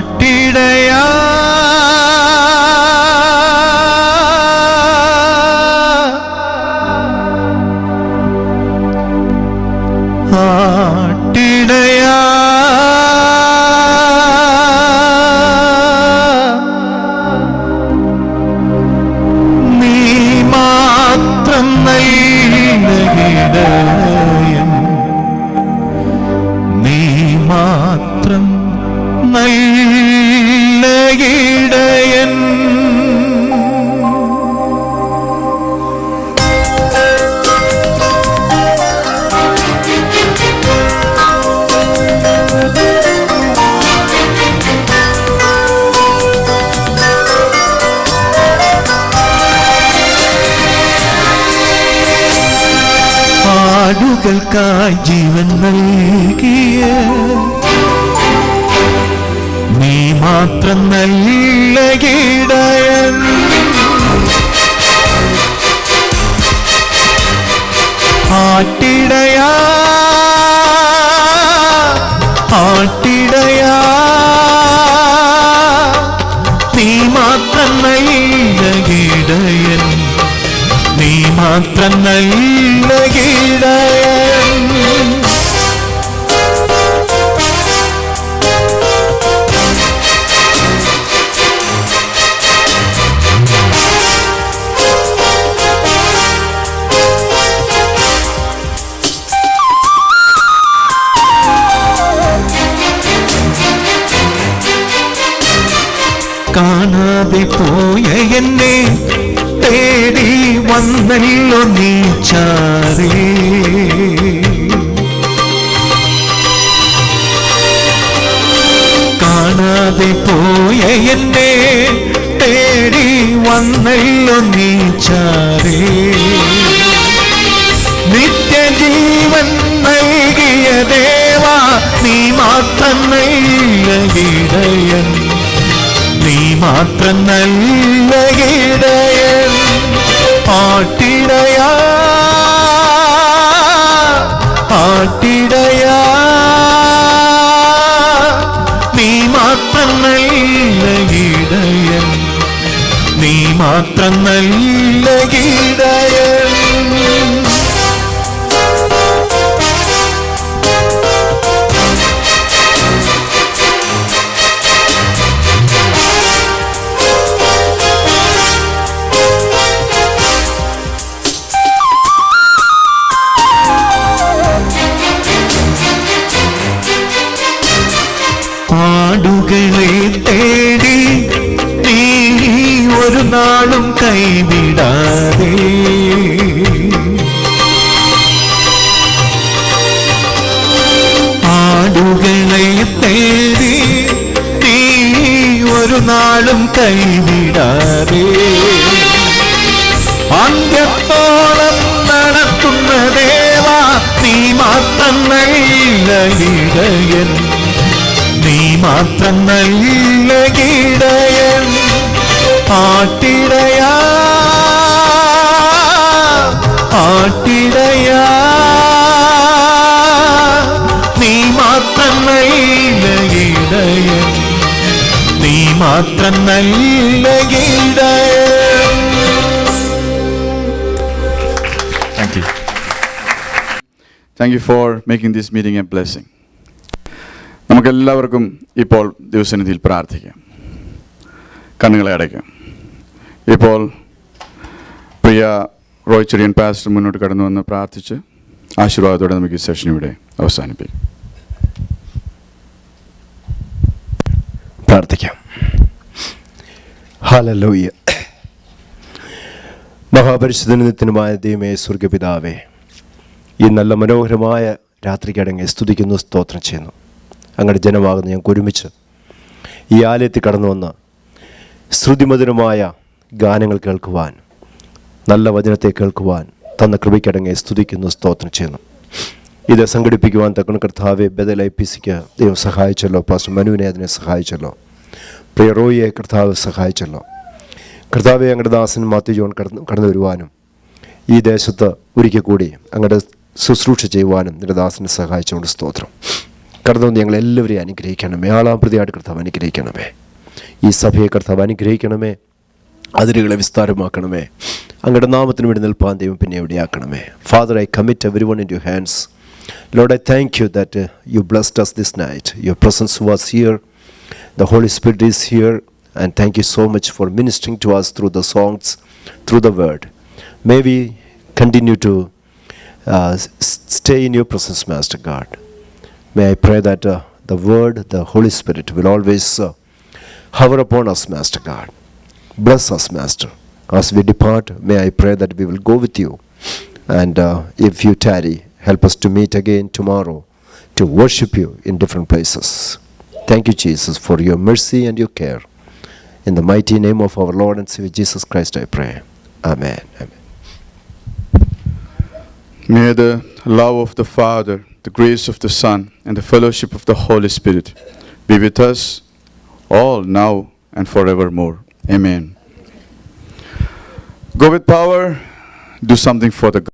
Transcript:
ആട്ടിടയാ ആട്ടിടയാ നീ മാത്രം നല്ല ഇടയൻ, നീ മാത്രം നല്ല ഇടയൻ. ആടുകൾക്കായി ജീവൻ നൽകിയ നീ മാത്രം നല്ല ഇടയൻ. ആട്ടിടയാ ആട്ടിടയാ നീ മാത്രം നല്ല ഇടയൻ, നീ മാത്രം നല്ല ഇടയൻ. കാണാതെ പോയ എന്നെ തേടി വന്നല്ലോ നീ ചാരേ. കാണാതെ പോയ എന്നെ തേടി വന്നല്ലോ നീ ചാരേ. നിത്യജീവൻ നൽകിയ ദേവാ നീ മാത്രം നല്ല ഇടയൻ, നീ മാത്രം നല്ല ഇടയൻ. ആട്ടിടയാ ആട്ടിടയാ നീ മാത്രം നല്ല ഇടയൻ, നീ മാത്രം നല്ല ഇടയൻ. ആടുകളെ തേടി നീ ഒരു നാളും കൈവിടാതെ, ആടുകളെ തേടി നീ ഒരു നാളും കൈവിടാതെ, അന്ത്യത്തോളം നടത്തുന്ന ദേവാ നീ മാത്രം നല്ല ഇടയൻ, നീ മാത്രം നല്ല ഇടയൻ. ആട്ടിടയാ ആട്ടിടയാ നീ മാത്രം നല്ല ഇടയൻ, നീ മാത്രം നല്ല ഇടയൻ. Thank you. Thank you for making this meeting a blessing. നമുക്കെല്ലാവർക്കും ഇപ്പോൾ ദിവസനിധിയിൽ പ്രാർത്ഥിക്കാം. കണ്ണുകളെ അടയ്ക്കാം. ഇപ്പോൾ പ്രിയ റോയ് ചെറിയൻ പാസ്റ്റർ മുന്നോട്ട് കടന്നു വന്ന് പ്രാർത്ഥിച്ച് ആശീർവാദത്തോടെ നമുക്ക് ഈ സെഷൻ ഇവിടെ അവസാനിപ്പിക്കാം. പ്രാർത്ഥിക്കാം. ഹല്ലേലൂയ. മഹാപരിശുദ്ധനുമായ ദൈവമേ, സ്വർഗ്ഗപിതാവേ, ഈ നല്ല മനോഹരമായ രാത്രിക്കടങ്ങി സ്തുതിക്കുന്നു, സ്തോത്രം ചെയ്യുന്നു. അങ്ങയുടെ ജനമാകുന്ന ഞങ്ങൾക്ക് ഒരുമിച്ച് ഈ ആലയത്തിൽ കടന്നു വന്ന് ശ്രുതിമധുരമായ ഗാനങ്ങൾ കേൾക്കുവാൻ, നല്ല വചനത്തെ കേൾക്കുവാൻ തന്ന കൃപയ്ക്കടങ്ങി സ്തുതിക്കുന്നു, സ്തോത്രം ചെയ്യുന്നു. ഇത് സംഘടിപ്പിക്കുവാൻ തക്കണ കർത്താവെ ബദൽ IPCക്ക് ദൈവം സഹായിച്ചല്ലോ. പാസ്റ്റർ മനുവിനെ അതിനെ സഹായിച്ചല്ലോ. പ്രിയ റോയിയെ കർത്താവ് സഹായിച്ചല്ലോ. കർത്താവെ, അങ്ങയുടെ ദാസൻ മാത്യു ജോൺ കടന്നു വരുവാനും ഈ ദേശത്ത് ഒരിക്കൽ കൂടി അങ്ങയുടെ ശുശ്രൂഷ ചെയ്യുവാനും നിന്റെ ദാസനെ സഹായിച്ചുകൊണ്ട് സ്തോത്രം. കടന്നു വന്ന് ഞങ്ങളെല്ലാവരെയും അനുഗ്രഹിക്കണമേ. ആളാം പ്രതിയായിട്ട് കർത്താവ് അനുഗ്രഹിക്കണമേ. ഈ സഭയെ കർത്താവ് അനുഗ്രഹിക്കണമേ. അതിരുകളെ വിസ്താരമാക്കണമേ. അങ്ങയുടെ നാമത്തിന് വേണ്ടി നിൽപ്പാൻ ദൈവം പിന്നെ എവിടെയാക്കണമേ. Father, I commit everyone in your hands. Lord, I thank you that you blessed us this night. Your presence was here. The Holy Spirit is here. And thank you so much for ministering to us through the songs, through the word. May we continue to stay in your presence, Master God. May I pray that the word, the Holy Spirit will always hover upon us, Master God. Bless us, Master. As we depart, may I pray that we will go with you. And if you tarry, help us to meet again tomorrow to worship you in different places. Thank you, Jesus, for your mercy and your care. In the mighty name of our Lord and Savior Jesus Christ, I pray. Amen. Amen. May the love of the Father, the grace of the Son, and the fellowship of the Holy Spirit be with us all now and forevermore. Amen. Go with power. Do something for the